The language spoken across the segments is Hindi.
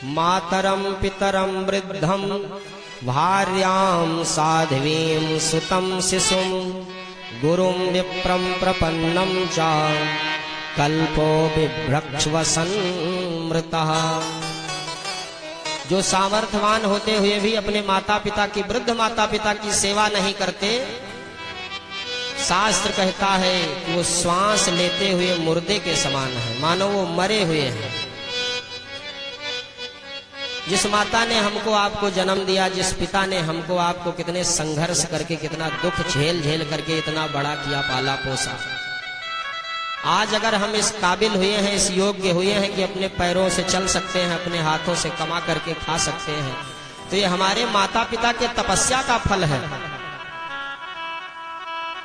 मातरम पितरम वृद्धम भार्यां साध्वीं सुतं शिशुं गुरुं विप्रं प्रपन्नं च कल्पो बिभ्रक्ष्वसन्मृतः। जो सामर्थ्यवान होते हुए भी अपने माता पिता की, वृद्ध माता पिता की सेवा नहीं करते, शास्त्र कहता है कि वो श्वास लेते हुए मुर्दे के समान है, मानो वो मरे हुए हैं। जिस माता ने हमको आपको जन्म दिया, जिस पिता ने हमको आपको कितने संघर्ष करके, कितना दुख झेल झेल करके इतना बड़ा किया, पाला पोसा, आज अगर हम इस काबिल हुए हैं, इस योग्य हुए हैं कि अपने पैरों से चल सकते हैं, अपने हाथों से कमा करके खा सकते हैं, तो ये हमारे माता पिता के तपस्या का फल है।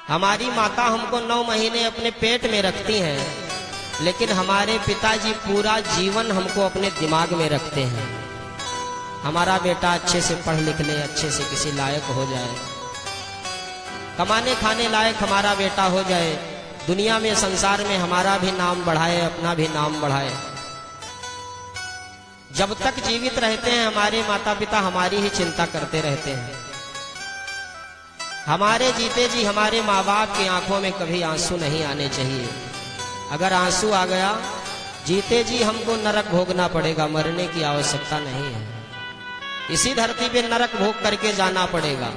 हमारी माता हमको 9 महीने अपने पेट में रखती हैं, लेकिन हमारे पिताजी पूरा जीवन हमको अपने दिमाग में रखते हैं। हमारा बेटा अच्छे से पढ़ लिख ले, अच्छे से किसी लायक हो जाए, कमाने खाने लायक हमारा बेटा हो जाए, दुनिया में संसार में हमारा भी नाम बढ़ाए, अपना भी नाम बढ़ाए। जब तक जीवित रहते हैं हमारे माता पिता हमारी ही चिंता करते रहते हैं। हमारे जीते जी हमारे माँ बाप की आंखों में कभी आंसू नहीं आने चाहिए। अगर आंसू आ गया, जीते जी हमको नरक भोगना पड़ेगा, मरने की आवश्यकता नहीं है। इसी धरती पे नरक भोग करके जाना पड़ेगा।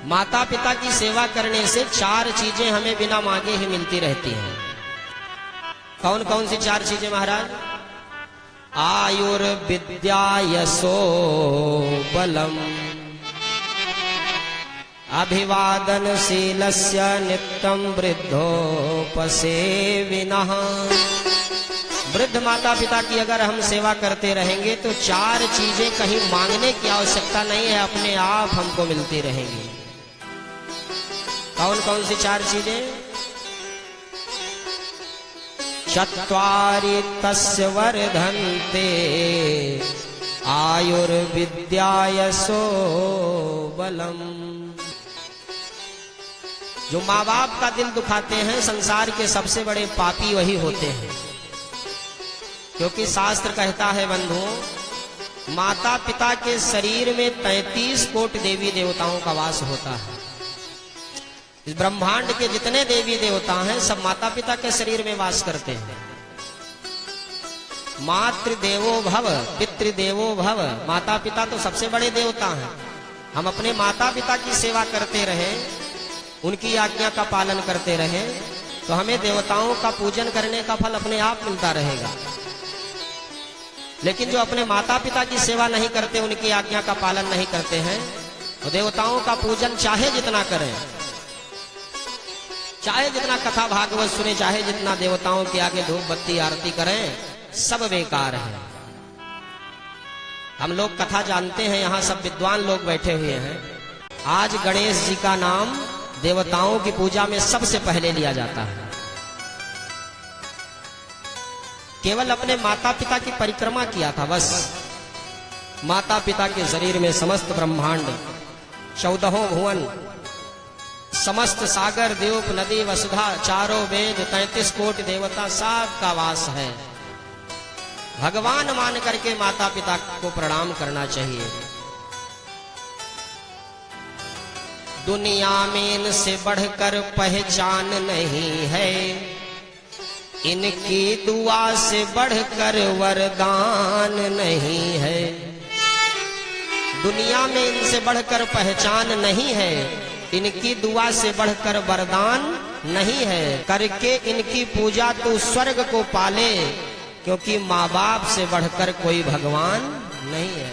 माता पिता की सेवा करने से 4 चीजें हमें बिना मांगे ही मिलती रहती हैं। कौन कौन सी 4 चीजें महाराज? आयुर्विद्या यशो बलम अभिवादनशीलस्य नित्यं वृद्धोपसेविनः। वृद्ध माता पिता की अगर हम सेवा करते रहेंगे तो 4 चीजें कहीं मांगने की आवश्यकता नहीं है, अपने आप हमको मिलती रहेंगी। कौन कौन सी 4 चीजें? चत्वारि तस्य वर्धन्ते आयुर्विद्या यशो बलम। जो माँ बाप का दिल दुखाते हैं, संसार के सबसे बड़े पापी वही होते हैं। क्योंकि शास्त्र कहता है बंधुओं, माता पिता के शरीर में 33 कोटि देवी देवताओं का वास होता है। इस ब्रह्मांड के जितने देवी देवता हैं सब माता पिता के शरीर में वास करते हैं। मातृदेवो भव पितृदेवो भव। माता पिता तो सबसे बड़े देवता हैं। हम अपने माता पिता की सेवा करते रहें, उनकी आज्ञा का पालन करते रहें, तो हमें देवताओं का पूजन करने का फल अपने आप मिलता रहेगा। लेकिन जो अपने माता पिता की सेवा नहीं करते, उनकी आज्ञा का पालन नहीं करते हैं, तो देवताओं का पूजन चाहे जितना करें, चाहे जितना कथा भागवत सुने, चाहे जितना देवताओं के आगे धूप बत्ती आरती करें, सब बेकार है। हम लोग कथा जानते हैं, यहाँ सब विद्वान लोग बैठे हुए हैं। आज गणेश जी का नाम देवताओं की पूजा में सबसे पहले लिया जाता है। केवल अपने माता पिता की परिक्रमा किया था बस। माता पिता के शरीर में समस्त ब्रह्मांड, 14 भुवन, समस्त सागर द्वीप नदी वसुधा, 4 वेद, 33 कोटि देवता, सब का वास है। भगवान मान करके माता पिता को प्रणाम करना चाहिए। दुनिया में इनसे बढ़कर पहचान नहीं है, इनकी दुआ से बढ़कर वरदान नहीं है। दुनिया में इनसे बढ़कर पहचान नहीं है, इनकी दुआ से बढ़कर वरदान नहीं है। करके इनकी पूजा तू स्वर्ग को पाले, क्योंकि माँ बाप से बढ़कर कोई भगवान नहीं है।